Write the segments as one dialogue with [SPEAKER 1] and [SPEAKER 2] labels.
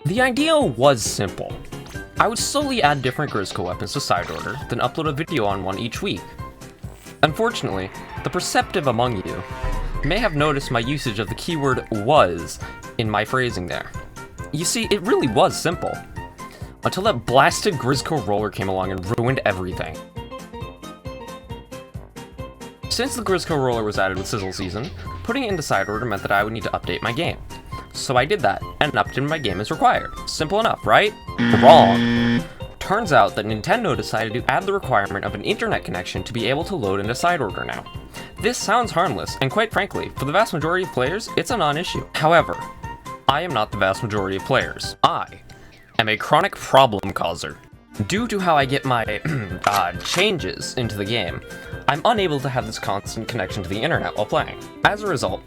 [SPEAKER 1] The idea was simple. I would slowly add different Grizzco weapons to side order, then upload a video on one each week. Unfortunately, the perceptive among you may have noticed my usage of the keyword was in my phrasing there. You see, it really was simple. Until that blasted Grisco roller came along and ruined everything. Since the Grisco roller was added with Sizzle Season, putting it into side order meant that I would need to update my game. So I did that, and updated my game as required. Simple enough, right? Wrong. Turns out that Nintendo decided to add the requirement of an internet connection to be able to load into side order now. This sounds harmless, and quite frankly, for the vast majority of players, it's a non-issue. However, I am not the vast majority of players. I am a chronic problem causer. Due to how I get my changes into the game, I'm unable to have this constant connection to the internet while playing. As a result,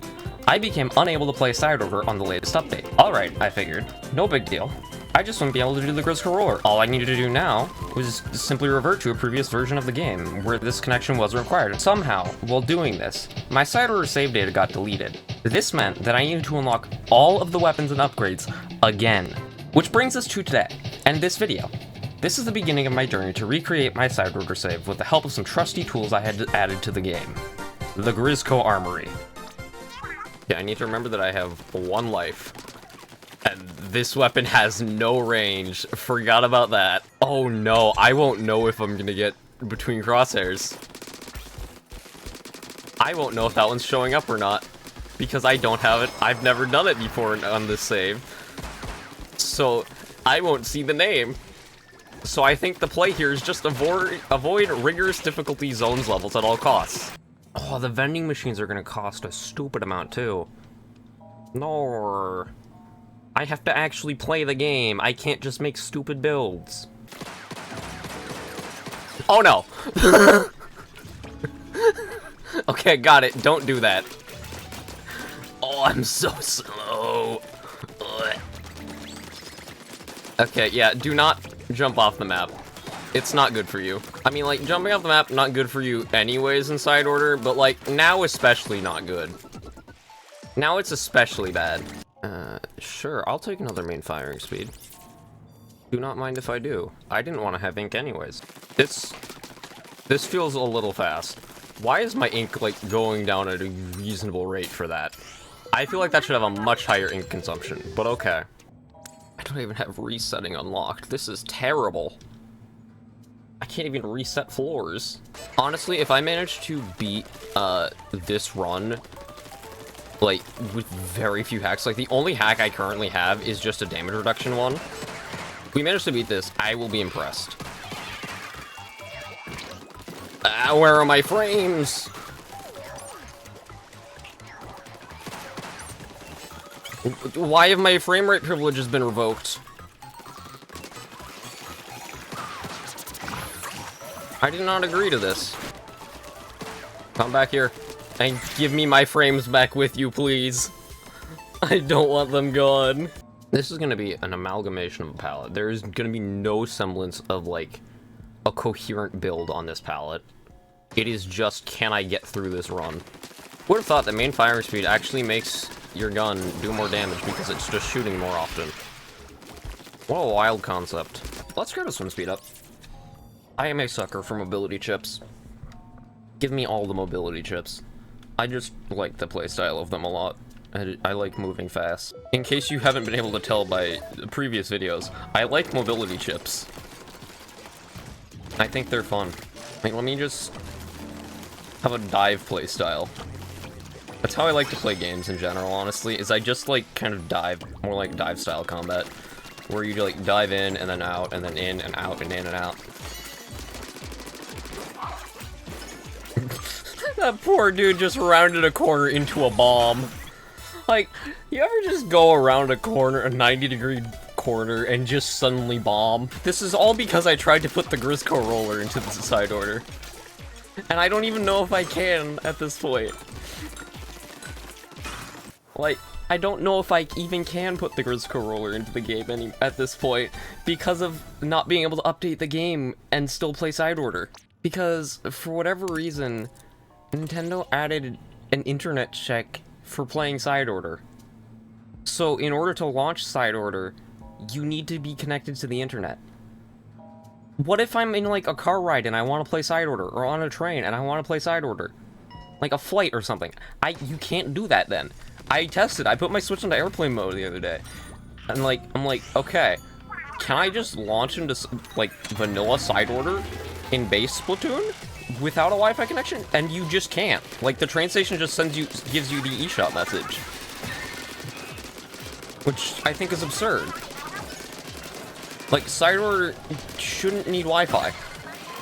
[SPEAKER 1] I became unable to play side order on the latest update. Alright, I figured, no big deal. I just wouldn't be able to do the Grisco roller. All I needed to do now was simply revert to a previous version of the game, where this connection wasn't required. Somehow, while doing this, my side order save data got deleted. This meant that I needed to unlock all of the weapons and upgrades again. Which brings us to today, and this video. This is the beginning of my journey to recreate my side order save with the help of some trusty tools I had added to the game. The Grisco Armory. Yeah, I need to remember that I have one life. And this weapon has no range. Forgot about that. Oh no, I won't know if I'm gonna get between crosshairs. I won't know if that one's showing up or not. Because I don't have it. I've never done it before on this save. So, I won't see the name. So I think the play here is just avoid rigorous difficulty zones levels at all costs. Oh, the vending machines are gonna cost a stupid amount too. No. I have to actually play the game. I can't just make stupid builds. Oh no! Okay, got it. Don't do that. Oh, I'm so slow. Ugh. Okay, yeah, do not jump off the map. It's not good for you. I mean, like, jumping off the map, not good for you anyways in side order, but, like, now especially not good. Now it's especially bad. Sure, I'll take another main firing speed. Do not mind if I do. I didn't want to have ink anyways. This feels a little fast. Why is my ink, like, going down at a reasonable rate for that? I feel like that should have a much higher ink consumption, but okay. I don't even have resetting unlocked. This is terrible. I can't even reset floors. Honestly, if I manage to beat this run, like, with very few hacks, like, the only hack I currently have is just a damage reduction one. If we manage to beat this, I will be impressed. Where are my frames? Why have my frame rate privileges been revoked? I did not agree to this. Come back here and give me my frames back with you, please. I don't want them gone. This is gonna be an amalgamation of a palette. There's gonna be no semblance of, like, a coherent build on this palette. It is just, can I get through this run? Would have thought that main firing speed actually makes your gun do more damage because it's just shooting more often. What a wild concept. Let's grab a swim speed up. I am a sucker for mobility chips. Give me all the mobility chips. I just like the playstyle of them a lot. I like moving fast. In case you haven't been able to tell by the previous videos, I like mobility chips. I think they're fun. Like, let me just have a dive playstyle. That's how I like to play games in general, honestly, is I just, like, kind of dive, more like dive-style combat, where you, like, dive in, and then out, and then in, and out, and in, and out. That poor dude just rounded a corner into a bomb. Like, you ever just go around a corner, a 90-degree corner, and just suddenly bomb? This is all because I tried to put the Grisco roller into the side order. And I don't even know if I can at this point. Like, I don't know if I even can put the Grisco roller into the game at this point because of not being able to update the game and still play side order. Because, for whatever reason, Nintendo added an internet check for playing side order. So, in order to launch side order, you need to be connected to the internet. What if I'm in, like, a car ride and I want to play side order, or on a train and I want to play side order? Like a flight or something. You can't do that then. I tested. I put my Switch into airplane mode the other day. And, like, I'm like, okay, can I just launch into, like, vanilla side order in base Splatoon without a Wi-Fi connection? And you just can't. Like, the train station just gives you the eShop message. Which I think is absurd. Like, side order shouldn't need Wi-Fi.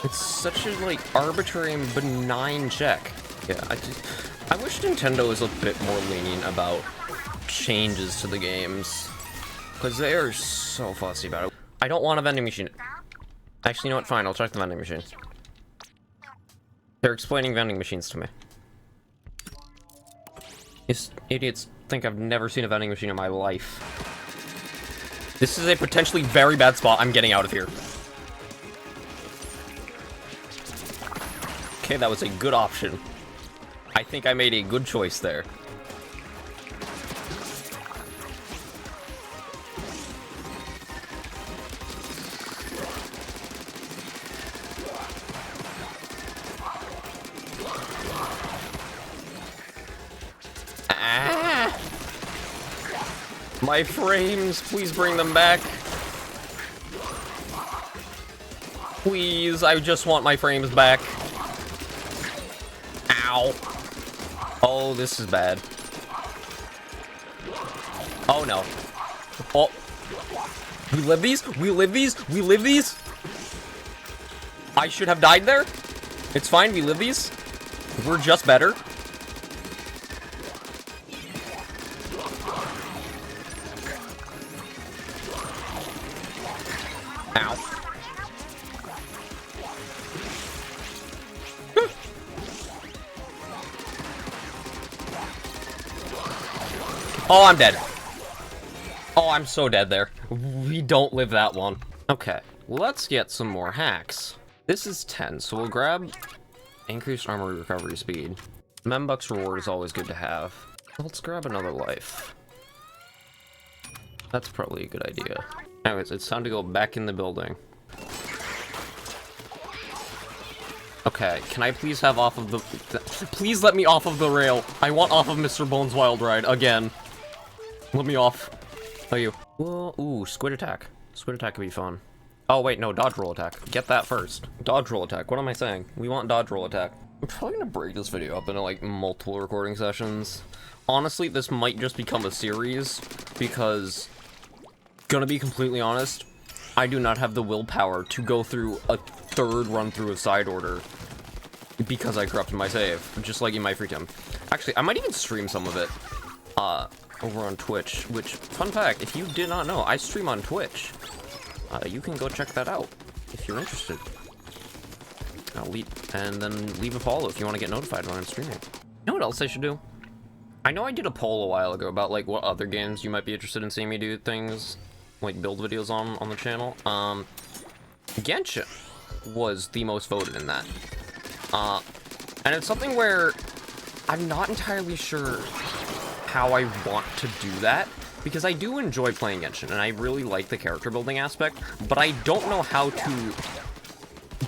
[SPEAKER 1] It's such a, like, arbitrary and benign check. Yeah, I wish Nintendo was a bit more lenient about changes to the games. Because they are so fussy about it. I don't want a vending machine. Actually, you know what? Fine, I'll check the vending machine. They're explaining vending machines to me. These idiots think I've never seen a vending machine in my life. This is a potentially very bad spot. I'm getting out of here. Okay, that was a good option. I think I made a good choice there. Ah! My frames, please bring them back. Please, I just want my frames back. Ow. Oh, this is bad. Oh, no. Oh. We live these? We live these? We live these? I should have died there? It's fine, we live these. We're just better. Ow. Oh, I'm dead. Oh, I'm so dead there. We don't live that one. Okay, let's get some more hacks. This is 10, so we'll grab increased armor recovery speed. Membuck's reward is always good to have. Let's grab another life. That's probably a good idea. Anyways, it's time to go back in the building. Okay, can I please have off of the... Please let me off of the rail. I want off of Mr. Bones' Wild Ride again. Let me off. Oh, you. Well, ooh, squid attack. Squid attack could be fun. Oh, wait, no, dodge roll attack. Get that first. Dodge roll attack. What am I saying? We want dodge roll attack. I'm probably gonna break this video up into, like, multiple recording sessions. Honestly, this might just become a series, because, gonna be completely honest, I do not have the willpower to go through a third run-through of side order because I corrupted my save, just like in my free time. Actually, I might even stream some of it, over on Twitch, which, fun fact, if you did not know, I stream on Twitch. You can go check that out if you're interested. And then leave a follow if you want to get notified when I'm streaming. You know what else I should do? I know I did a poll a while ago about, like, what other games you might be interested in seeing me do things, like, build videos on the channel. Genshin was the most voted in that. And it's something where I'm not entirely sure how I want to do that, because I do enjoy playing Genshin, and I really like the character building aspect, but I don't know how to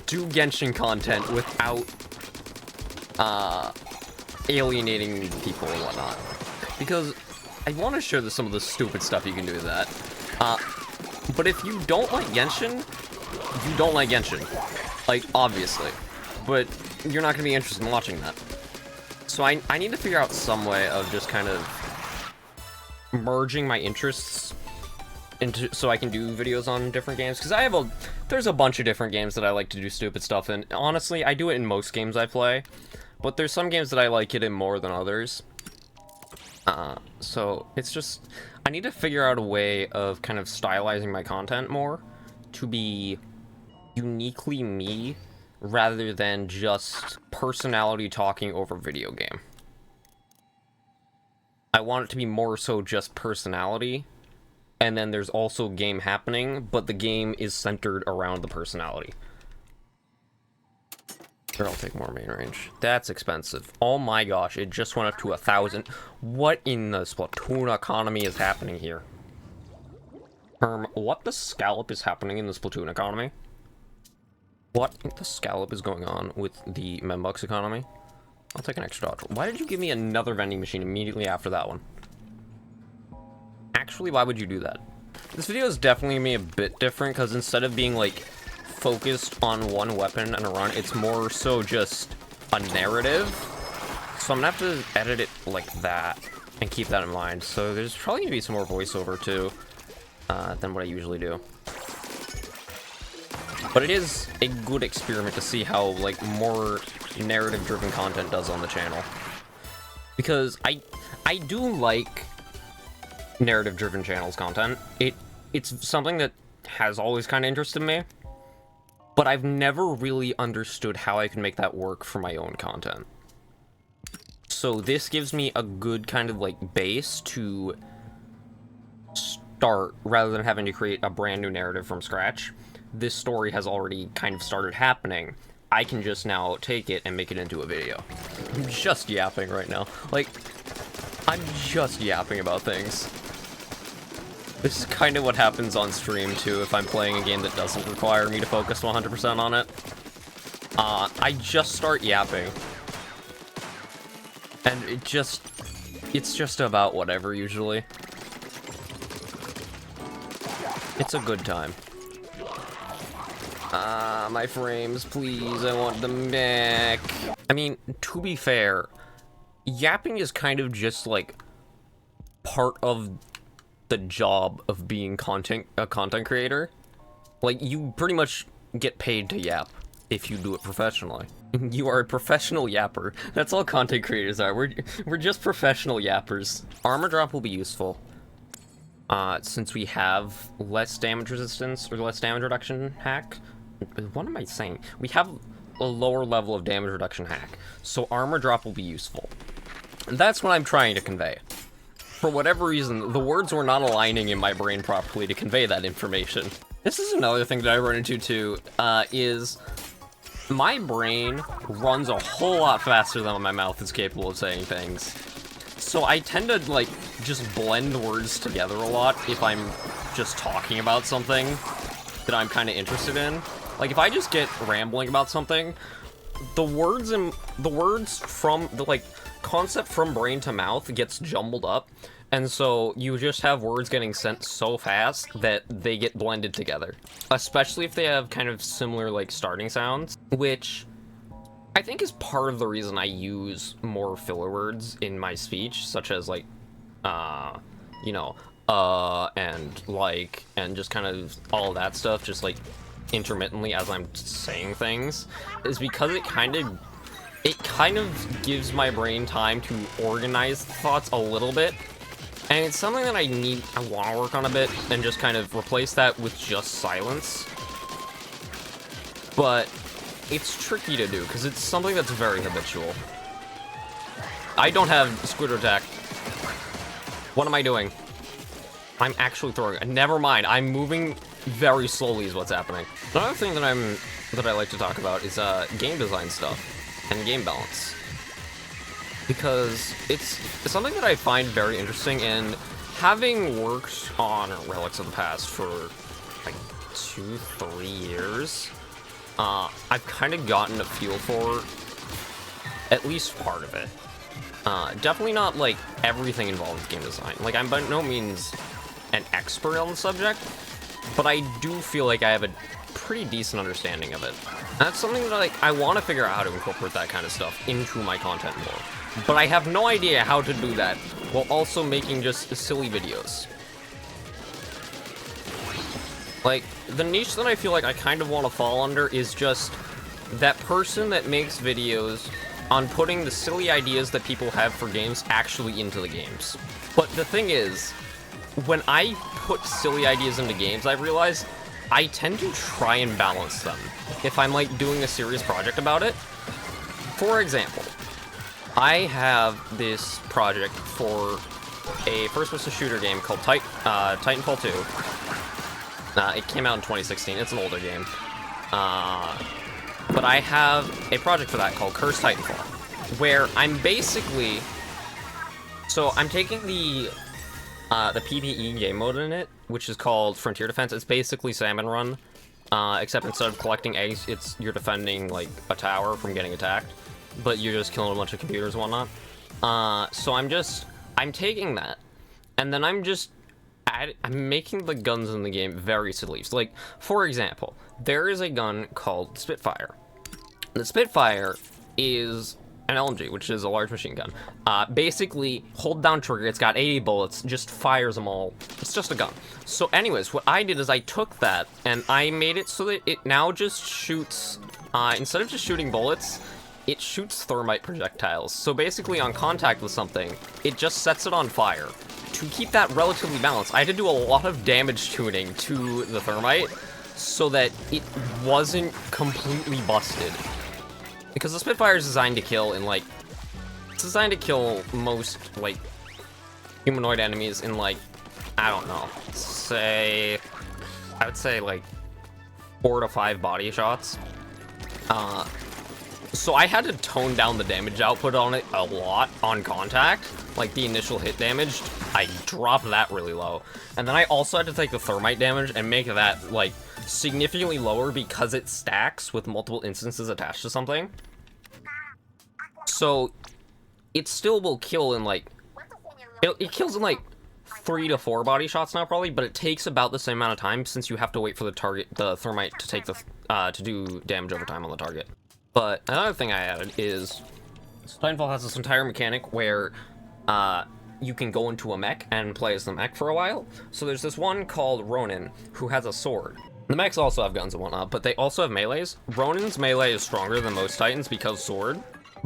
[SPEAKER 1] do Genshin content without, alienating people and whatnot. Because I want to show some of the stupid stuff you can do with that. But if you don't like Genshin, you don't like Genshin. Like, obviously. But you're not going to be interested in watching that. So I need to figure out some way of just kind of merging my interests into, so I can do videos on different games. Because there's a bunch of different games that I like to do stupid stuff in. Honestly, I do it in most games I play. But there's some games that I like it in more than others. So it's just, I need to figure out a way of kind of stylizing my content more to be uniquely me rather than just personality talking over video game. I want it to be more so just personality, and then there's also game happening, but the game is centered around the personality. Sure, I'll take more main range. That's expensive. Oh my gosh, it just went up to 1,000. What in the Splatoon economy is happening here? What the scallop is happening in this platoon economy? What the scallop is going on with the Membucks economy? I'll take an extra dodge. Why did you give me another vending machine immediately after that one? Actually, why would you do that? This video is definitely gonna be a bit different, because instead of being, like, focused on one weapon and a run, it's more so just a narrative. So I'm gonna have to edit it like that and keep that in mind. So there's probably gonna be some more voiceover, too, than what I usually do. But it is a good experiment to see how, like, more narrative-driven content does on the channel. Because I do like narrative-driven channels content. It's something that has always kind of interested me, but I've never really understood how I can make that work for my own content. So this gives me a good kind of, like, base to start, rather than having to create a brand new narrative from scratch. This story has already kind of started happening. I can just now take it and make it into a video. I'm just yapping right now. Like, I'm just yapping about things. This is kind of what happens on stream, too, if I'm playing a game that doesn't require me to focus 100% on it. I just start yapping. And it's just about whatever, usually. It's a good time. My frames, please, I want them back. I mean, to be fair, yapping is kind of just, like, part of the job of being a content creator. Like, you pretty much get paid to yap if you do it professionally. You are a professional yapper. That's all content creators are. We're just professional yappers. Armor drop will be useful. Since we have less damage resistance, or less damage reduction hack. What am I saying? We have a lower level of damage reduction hack, so armor drop will be useful. And that's what I'm trying to convey. For whatever reason, the words were not aligning in my brain properly to convey that information. This is another thing that I run into too, is my brain runs a whole lot faster than my mouth is capable of saying things. So I tend to, like, just blend words together a lot if I'm just talking about something that I'm kind of interested in. Like, if I just get rambling about something, the words from the, like, concept from brain to mouth gets jumbled up, and so you just have words getting sent so fast that they get blended together. Especially if they have kind of similar, like, starting sounds, which I think is part of the reason I use more filler words in my speech, such as, like, you know, and like, and just kind of all of that stuff, just, like, intermittently as I'm saying things, is because it kind of gives my brain time to organize thoughts a little bit, and it's something that I want to work on a bit, and just kind of replace that with just silence. But it's tricky to do, because it's something that's very habitual. I don't have squid attack. What am I doing? I'm actually throwing it. Never mind, I'm moving very slowly is what's happening. Another thing that I like to talk about is game design stuff and game balance, because it's something that I find very interesting, and having worked on Relics of the Past for like 2-3 years, I've kind of gotten a feel for at least part of it. Definitely not like everything involved with game design. Like, I'm by no means an expert on the subject, but I do feel like I have a pretty decent understanding of it. And that's something that, like, I want to figure out how to incorporate that kind of stuff into my content more. But I have no idea how to do that while also making just silly videos. Like, the niche that I feel like I kind of want to fall under is just that person that makes videos on putting the silly ideas that people have for games actually into the games. But the thing is, when I put silly ideas into games, I've realized I tend to try and balance them if I'm, like, doing a serious project about it. For example, I have this project for a first-person shooter game called Titanfall 2. It came out in 2016. It's an older game. But I have a project for that called Cursed Titanfall, where I'm basically... So I'm taking the the PvE game mode in it, which is called Frontier Defense. It's basically Salmon Run, except instead of collecting eggs, you're defending like a tower from getting attacked, but you're just killing a bunch of computers and whatnot. So I'm taking that, and then I'm making the guns in the game very silly. So, like, for example, there is a gun called Spitfire. The Spitfire is an LMG, which is a large machine gun. Basically, hold down trigger, it's got 80 bullets, just fires them all. It's just a gun. So anyways, what I did is I took that, and I made it so that it now just shoots, instead of just shooting bullets, it shoots thermite projectiles. So basically, on contact with something, it just sets it on fire. To keep that relatively balanced, I had to do a lot of damage tuning to the thermite so that it wasn't completely busted. Because the Spitfire is designed to kill in, like, it's designed to kill most, like, humanoid enemies in, like, I don't know, I would say, like, 4 to 5 body shots. So I had to tone down the damage output on it a lot on contact. Like, the initial hit damage, I dropped that really low. And then I also had to take the thermite damage and make that, like, significantly lower because it stacks with multiple instances attached to something. So it still will kill in, like, it kills in, like, 3 to 4 body shots now, probably, but it takes about the same amount of time since you have to wait for the thermite to take to do damage over time on the target. But another thing I added is Titanfall has this entire mechanic where you can go into a mech and play as the mech for a while. So there's this one called Ronin who has a sword. The mechs also have guns and whatnot, but they also have melees. Ronin's melee is stronger than most Titans because sword.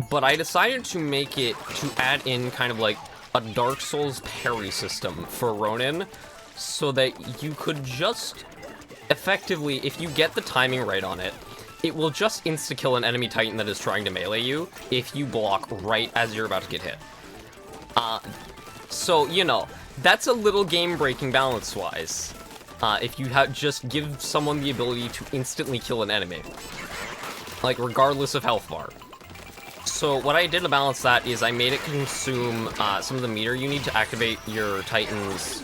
[SPEAKER 1] But I decided to make it to add in kind of like a Dark Souls parry system for Ronin so that you could just effectively, if you get the timing right on it, it will just insta-kill an enemy Titan that is trying to melee you if you block right as you're about to get hit. So, you know, that's a little game-breaking balance-wise. If you just give someone the ability to instantly kill an enemy. Like, regardless of health bar. So, what I did to balance that is I made it consume some of the meter you need to activate your Titan's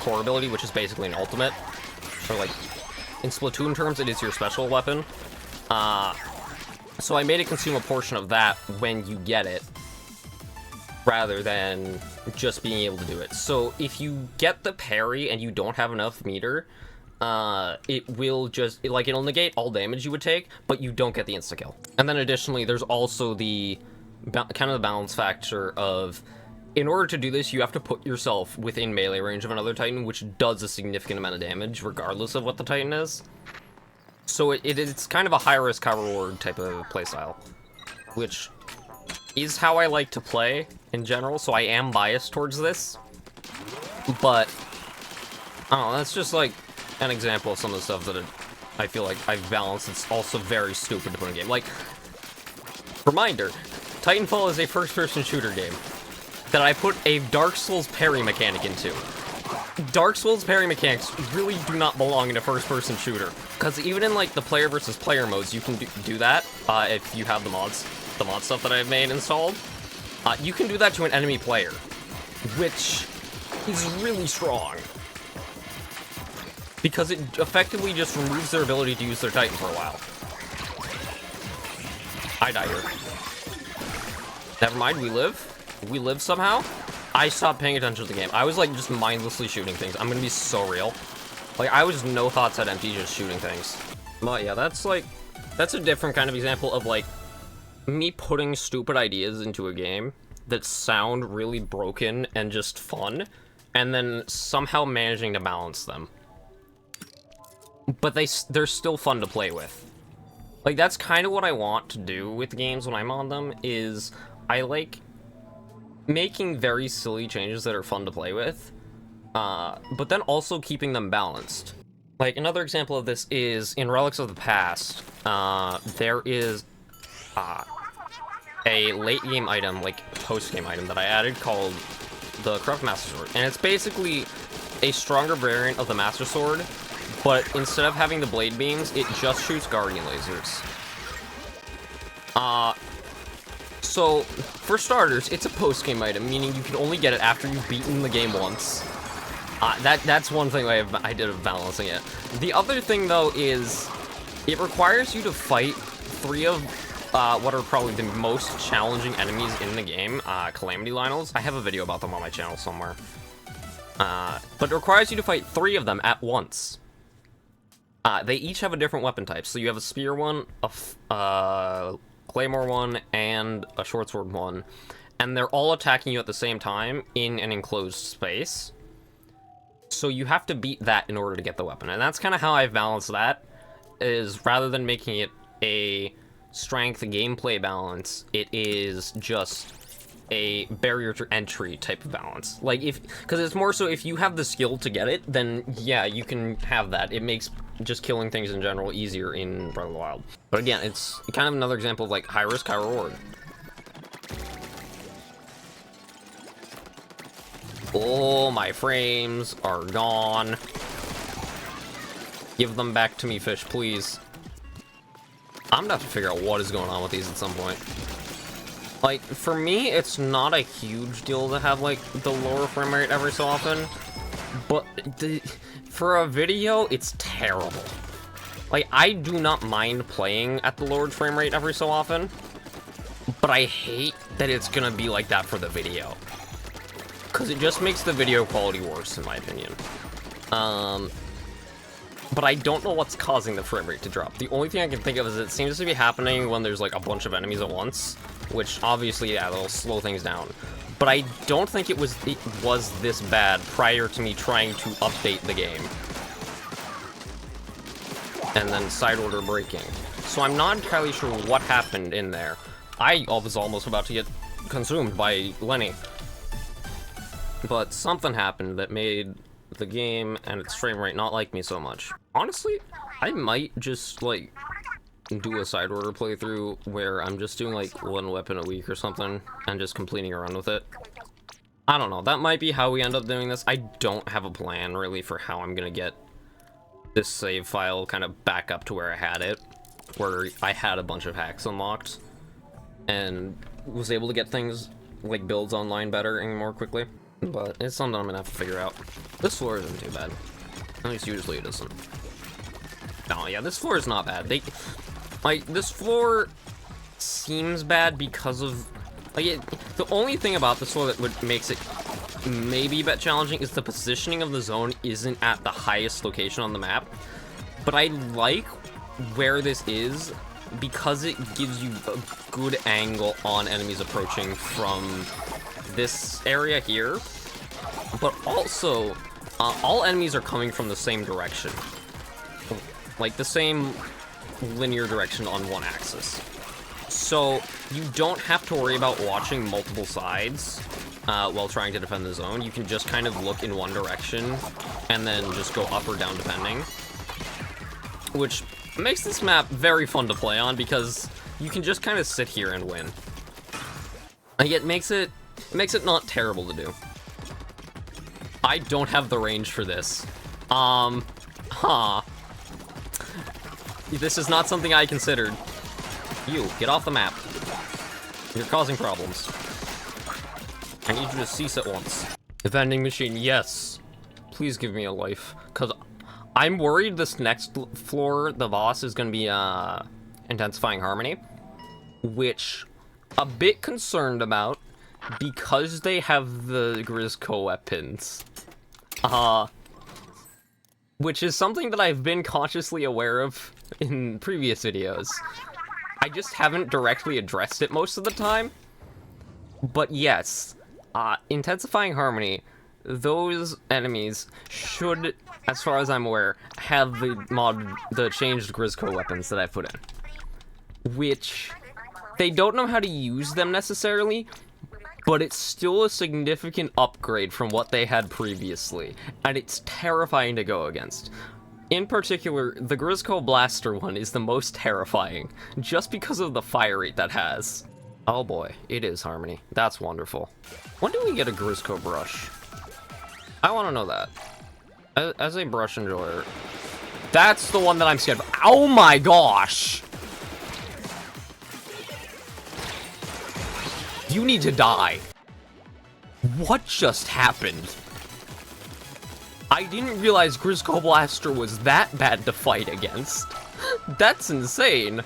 [SPEAKER 1] core ability, which is basically an ultimate. Or, like, in Splatoon terms, it is your special weapon. So I made it consume a portion of that when you get it, rather than just being able to do it. So if you get the parry and you don't have enough meter, it will just, it'll negate all damage you would take, but you don't get the insta-kill. And then additionally, there's also the kind of the balance factor of, in order to do this, you have to put yourself within melee range of another Titan, which does a significant amount of damage, regardless of what the Titan is. So it's kind of a high-risk, high-reward type of playstyle, which is how I like to play in general, so I am biased towards this. But, I don't know, that's just like an example of some of the stuff that I feel like I've balanced. It's also very stupid to put in a game. Like, reminder, Titanfall is a first-person shooter game that I put a Dark Souls parry mechanic into. Dark Souls parry mechanics really do not belong in a first-person shooter, because even in, like, the player versus player modes, you can do that, if you have the mod stuff that I've made installed. You can do that to an enemy player, which is really strong, because it effectively just removes their ability to use their Titan for a while. I die here. Never mind, we live. We live somehow. I stopped paying attention to the game. I was, like, just mindlessly shooting things. I'm gonna be so real. Like, I was no thoughts at empty, just shooting things. But yeah, that's a different kind of example of, like, me putting stupid ideas into a game that sound really broken and just fun, and then somehow managing to balance them. But they're still fun to play with. Like, that's kind of what I want to do with games when I'm on them, is I like making very silly changes that are fun to play with, but then also keeping them balanced. Like, another example of this is in Relics of the Past, there is a late-game item, like, post-game item that I added called the Corrupt Master Sword. And it's basically a stronger variant of the Master Sword, but instead of having the blade beams, it just shoots Guardian lasers. So, for starters, it's a post-game item, meaning you can only get it after you've beaten the game once. That's one thing I did of balancing it. The other thing, though, is it requires you to fight 3 of what are probably the most challenging enemies in the game, Calamity Lynels. I have a video about them on my channel somewhere. But it requires you to fight 3 of them at once. They each have a different weapon type. So you have a spear one, a claymore one, and a short sword one. And they're all attacking you at the same time in an enclosed space. So you have to beat that in order to get the weapon. And that's kind of how I've balanced that, is rather than making it a strength gameplay balance, it is just a barrier to entry type of balance. Like, because it's more so if you have the skill to get it, then yeah, you can have that. It makes just killing things in general easier in Breath of the Wild. But again, it's kind of another example of like high risk, high reward. Oh, my frames are gone. Give them back to me, fish, please. I'm gonna have to figure out what is going on with these at some point. Like, for me, it's not a huge deal to have, like, the lower frame rate every so often. But for a video, it's terrible. Like, I do not mind playing at the lowered frame rate every so often. But I hate that it's gonna be like that for the video. Because it just makes the video quality worse, in my opinion. But I don't know what's causing the frame rate to drop. The only thing I can think of is it seems to be happening when there's like a bunch of enemies at once, which obviously, yeah, that'll slow things down. But I don't think it was this bad prior to me trying to update the game. And then side order breaking. So I'm not entirely sure what happened in there. I was almost about to get consumed by Lenny. But something happened that made the game and its frame rate not like me so much. Honestly, I might just, like, do a side order playthrough where I'm just doing, like, 1 weapon a week or something and just completing a run with it. I don't know. That might be how we end up doing this. I don't have a plan, really, for how I'm gonna get this save file kind of back up to where I had it, where I had a bunch of hacks unlocked and was able to get things, like, builds online better and more quickly. But it's something I'm gonna have to figure out. This floor isn't too bad. At least usually it isn't. Oh yeah, this floor is not bad. This floor seems bad because of... Like, the only thing about this floor that makes it maybe a bit challenging is the positioning of the zone isn't at the highest location on the map. But I like where this is because it gives you a good angle on enemies approaching from this area here, but also all enemies are coming from the same direction, like the same linear direction on one axis, so you don't have to worry about watching multiple sides while trying to defend the zone. You can just kind of look in one direction and then just go up or down depending, which makes this map very fun to play on because you can just kind of sit here and win. Like, it makes it not terrible to do. I don't have the range for this. This is not something I considered. You, get off the map. You're causing problems. I need you to cease at once. Vending machine, yes. Please give me a life. Because I'm worried this next floor, the boss, is going to be Intensifying Harmony. Which, a bit concerned about. Because they have the Grizzco Weapons. Which is something that I've been consciously aware of in previous videos. I just haven't directly addressed it most of the time. But yes, Intensifying Harmony, those enemies should, as far as I'm aware, have the changed Grisco Weapons that I put in. Which, they don't know how to use them necessarily, but it's still a significant upgrade from what they had previously, and it's terrifying to go against. In particular, the Grisco Blaster one is the most terrifying, just because of the fire rate that has. Oh boy, it is Harmony. That's wonderful. When do we get a Grisco brush? I want to know that. As a brush enjoyer, that's the one that I'm scared of. Oh my gosh! You need to die. What just happened? I didn't realize Grisco Blaster was that bad to fight against. That's insane.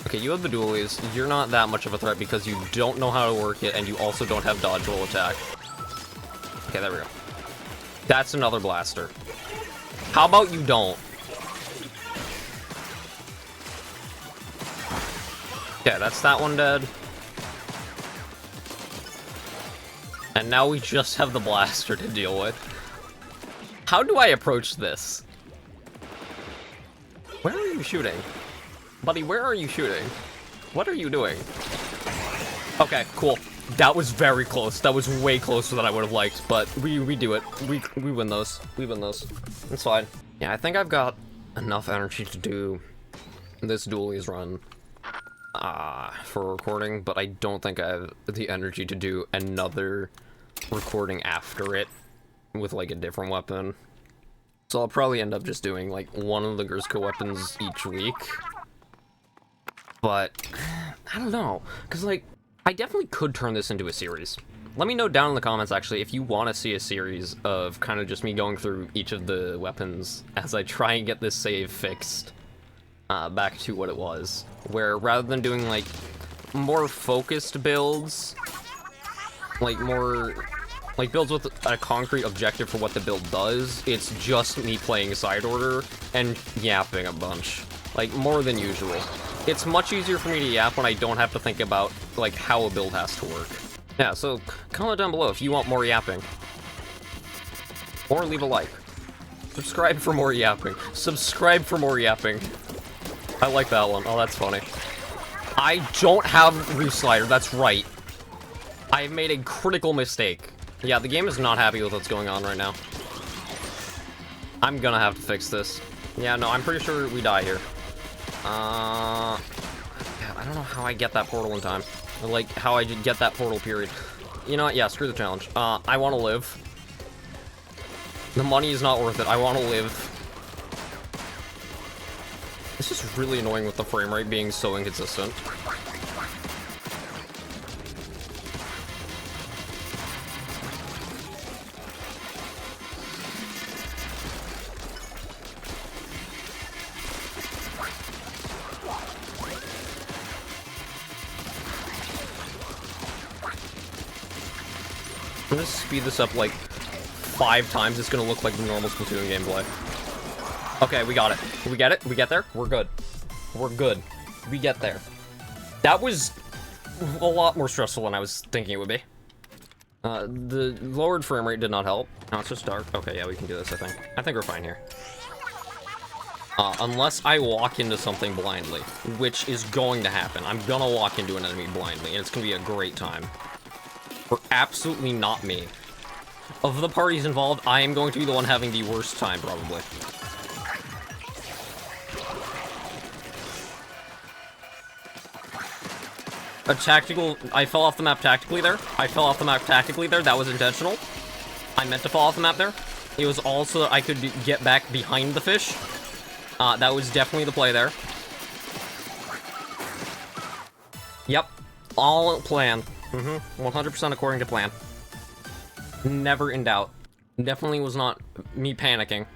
[SPEAKER 1] Okay, you have the dualies. You're not that much of a threat because you don't know how to work it, and you also don't have dodge roll attack. Okay, there we go. That's another blaster. How about you don't? Okay, that's that one dead. And now we just have the blaster to deal with. How do I approach this? Where are you shooting? Buddy, where are you shooting? What are you doing? Okay, cool. That was very close. That was way closer than I would have liked, but we do it. We win those. We win those. It's fine. Yeah, I think I've got enough energy to do this dualies run for recording, but I don't think I have the energy to do another recording after it with like a different weapon. So I'll probably end up just doing like one of the Grizzco weapons each week. But I don't know, because like I definitely could turn this into a series. Let me know down in the comments actually if you want to see a series of kind of just me going through each of the weapons as I try and get this save fixed back to what it was, where rather than doing like more focused builds, like more like builds with a concrete objective for what the build does, it's just me playing side order and yapping a bunch, like more than usual. It's much easier for me to yap when I don't have to think about like how a build has to work. Yeah, so comment down below if you want more yapping, or leave a like. Subscribe for more yapping. Subscribe for more yapping. I like that one. Oh, that's funny. I don't have Reslider, that's right. I have made a critical mistake. Yeah, the game is not happy with what's going on right now. I'm gonna have to fix this. Yeah, no, I'm pretty sure we die here. Yeah, I don't know how I get that portal in time. Or, like, how I get that portal period. You know what? Yeah, screw the challenge. I want to live. The money is not worth it. I want to live. This is really annoying with the frame rate being so inconsistent. I'm gonna speed this up like 5 times. It's gonna look like the normal Splatoon gameplay. Okay, we got it. We get it? We get there? We're good. We're good. We get there. That was a lot more stressful than I was thinking it would be. The lowered frame rate did not help. Now it's just dark. Okay, yeah, we can do this, I think. I think we're fine here. Unless I walk into something blindly, which is going to happen. I'm gonna walk into an enemy blindly, and it's gonna be a great time. For absolutely not me. Of the parties involved, I am going to be the one having the worst time, probably. A tactical... I fell off the map tactically there. I fell off the map tactically there. That was intentional. I meant to fall off the map there. It was also that I could get back behind the fish. That was definitely the play there. Yep. All planned. 100% according to plan. Never in doubt. Definitely was not me panicking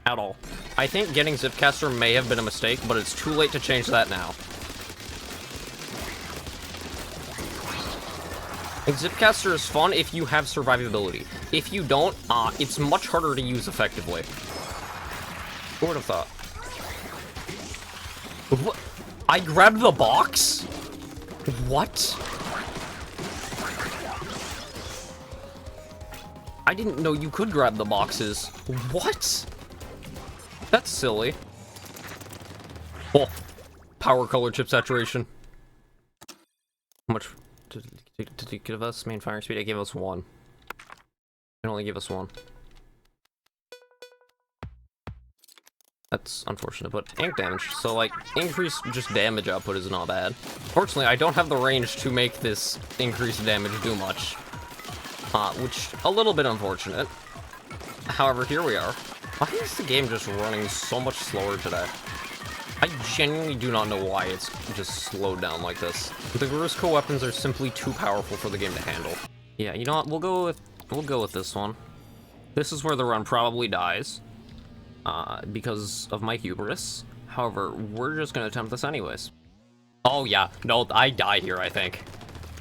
[SPEAKER 1] at all. I think getting Zipcaster may have been a mistake, but it's too late to change that now. Like, Zipcaster is fun if you have survivability. If you don't, it's much harder to use effectively. Who would have thought? What? I grabbed the box? What? I didn't know you could grab the boxes. What? That's silly. Oh, power color chip saturation. How much did it give us? Main fire speed? It gave us 1. It only gave us 1. That's unfortunate, but ink damage. So, like, increased just damage output is not bad. Fortunately, I don't have the range to make this increased damage do much. Which, a little bit unfortunate. However, here we are. Why is the game just running so much slower today? I genuinely do not know why it's just slowed down like this. The Grisco weapons are simply too powerful for the game to handle. Yeah, you know what? We'll go with this one. This is where the run probably dies, because of my hubris. However, we're just gonna attempt this anyways. Oh yeah, no, I die here, I think.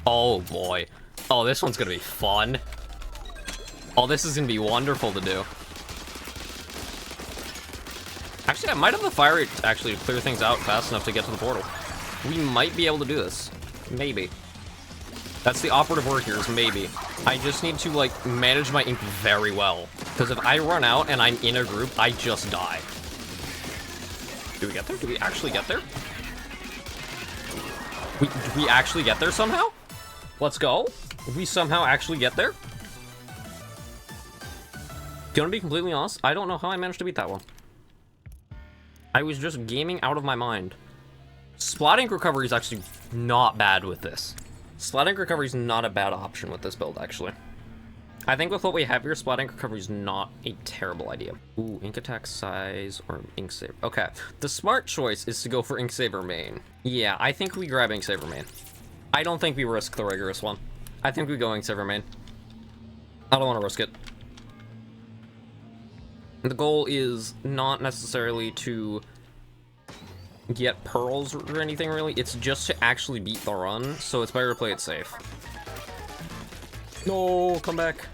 [SPEAKER 1] Oh boy. Oh, this one's gonna be fun. Oh, this is gonna be wonderful to do. Actually, I might have the fire rate to actually clear things out fast enough to get to the portal. We might be able to do this. Maybe. That's the operative word here, is maybe. I just need to, like, manage my ink very well. Because if I run out and I'm in a group, I just die. Do we get there? Do we actually get there? We actually get there somehow? Let's go. We somehow actually get there? Gonna be completely honest, I don't know how I managed to beat that one. I was just gaming out of my mind. Splat ink recovery is actually not bad with this. Splat ink recovery is not a bad option with this build, actually. I think with what we have here, splat ink recovery is not a terrible idea. Ooh, ink attack size or ink saver. Okay, the smart choice is to go for ink saver main. Yeah, I think we grab ink saver main. I don't think we risk the rigorous one. I think we go ink saver main. I don't want to risk it. The goal is not necessarily to get pearls or anything, really. It's just to actually beat the run, so it's better to play it safe. No, come back.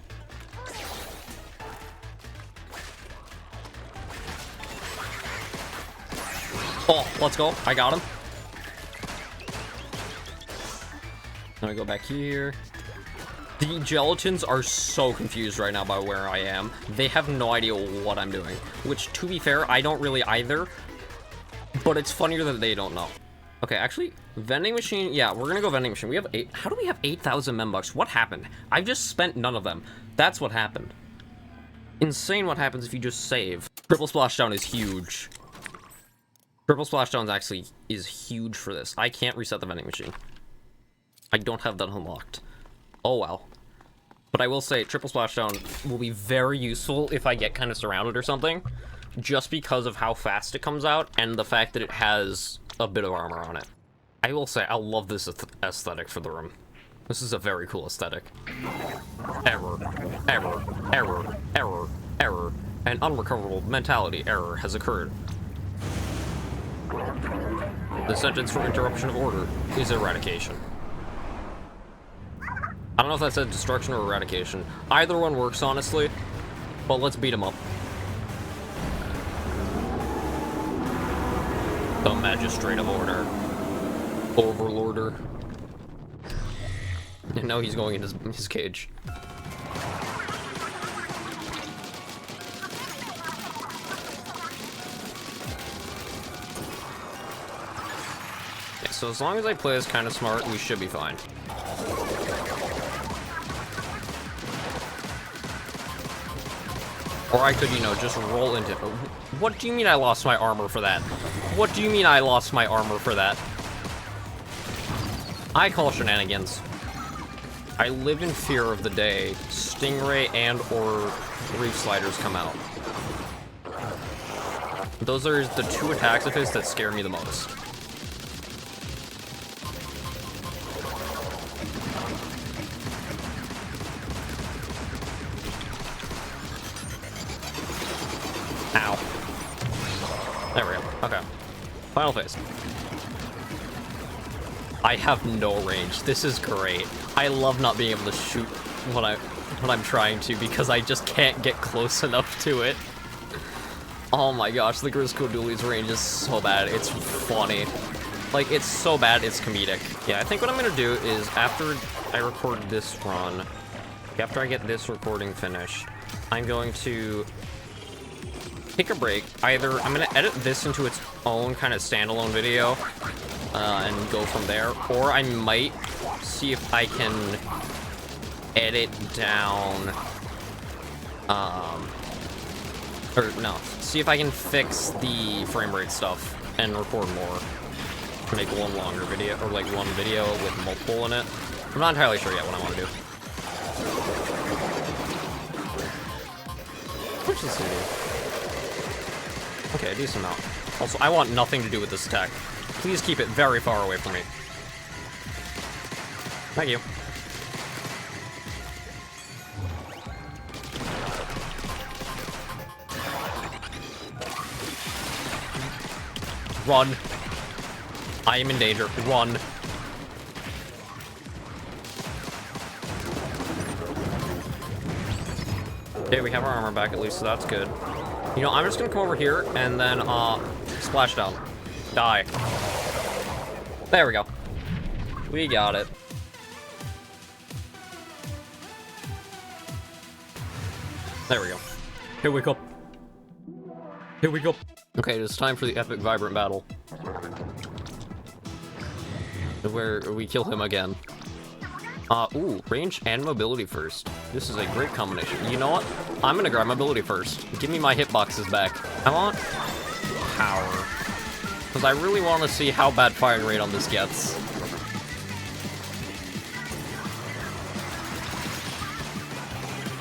[SPEAKER 1] Oh, let's go. I got him. Let me go back here. The gelatins are so confused right now by where I am. They have no idea what I'm doing. Which, to be fair, I don't really either. But it's funnier that they don't know. Okay, actually, vending machine. Yeah, we're gonna go vending machine. We have 8. How do we have 8,000 membucks? What happened? I've just spent none of them. That's what happened. Insane what happens if you just save. Triple splashdown is huge. Triple splashdown actually is huge for this. I can't reset the vending machine. I don't have that unlocked. Oh well. But I will say, triple splashdown will be very useful if I get kind of surrounded or something. Just because of how fast it comes out, and the fact that it has a bit of armor on it. I will say, I love this aesthetic for the room. This is a very cool aesthetic. Error, error, error, error, error. An unrecoverable mentality error has occurred. The sentence for interruption of order is eradication. I don't know if that said destruction or eradication. Either one works, honestly, but let's beat him up. The Magistrate of Order. Overlorder. And now he's going into his cage. Yeah, so as long as I play this kind of smart, we should be fine. Or I could, you know, just roll into it. What do you mean I lost my armor for that? What do you mean I lost my armor for that? I call shenanigans. I live in fear of the day Stingray and or Reef Sliders come out. Those are the two attacks of his that scare me the most. Ow. There we go. Okay. Final phase. I have no range. This is great. I love not being able to shoot when I'm trying to, because I just can't get close enough to it. Oh my gosh, the Grisco Dualies range is so bad. It's funny. Like, it's so bad, it's comedic. Yeah, I think what I'm gonna do is, after I record this run, after I get this recording finished, I'm going to take a break. Either I'm gonna edit this into its own kind of standalone video and go from there, or I might see if I can edit down or no, see if I can fix the frame rate stuff and record more, make one longer video, or like one video with multiple in it. I'm not entirely sure yet what I want to do. Push this video. Okay, a decent amount. Also, I want nothing to do with this attack. Please keep it very far away from me. Thank you. Run. I am in danger. Run. Okay, we have our armor back at least, so that's good. You know, I'm just gonna come over here and then, splash down. Die. There we go. We got it. There we go. Here we go. Here we go. Okay, it's time for the epic vibrant battle. Where we kill him again. Ooh, range and mobility first. This is a great combination. You know what? I'm gonna grab mobility first. Give me my hitboxes back. I want power. Because I really want to see how bad firing rate on this gets.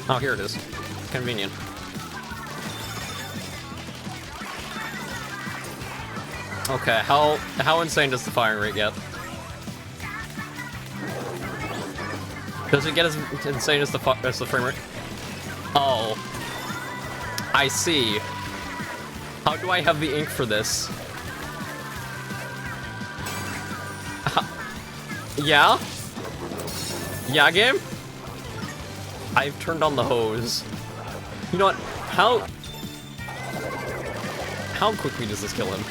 [SPEAKER 1] Oh, here it is. Convenient. Okay, how insane does the firing rate get? Does it get as insane as the frame rate? Oh. I see. How do I have the ink for this? Yeah? Yeah, game? I've turned on the hose. You know what? How quickly does this kill him?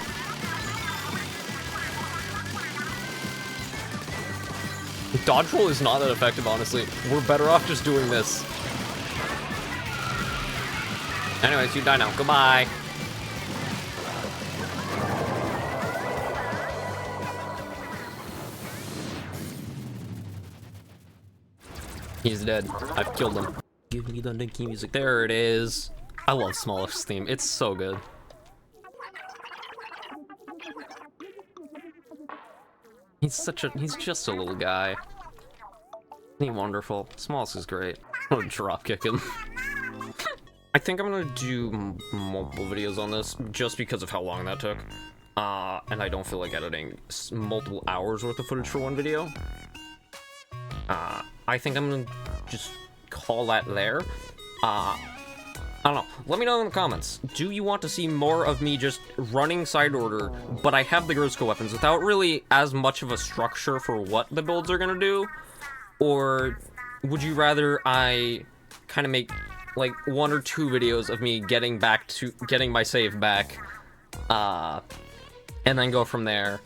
[SPEAKER 1] Dodge roll is not that effective, honestly. We're better off just doing this. Anyways, you die now. Goodbye. He's dead. I've killed him. Give me the dinky music. There it is. I love Smallish's theme. It's so good. He's just a little guy. Isn't he wonderful? Smallish is great. I'm gonna drop kick him. I think I'm gonna do multiple videos on this just because of how long that took. And I don't feel like editing multiple hours worth of footage for one video. I think I'm gonna just call that there. I don't know. Let me know in the comments. Do you want to see more of me just running side order, but I have the Grizzco weapons without really as much of a structure for what the builds are gonna do? Or would you rather I kind of make like 1 or 2 videos of me getting my save back, and then go from there?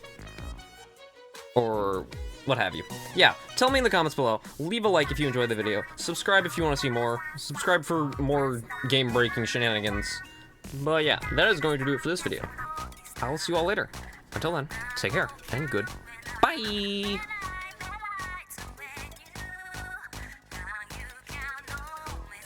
[SPEAKER 1] Or what have you. Yeah, tell me in the comments below. Leave a like if you enjoyed the video. Subscribe if you want to see more. Subscribe for more game-breaking shenanigans. But yeah, that is going to do it for this video. I will see you all later. Until then, take care, and good. Bye!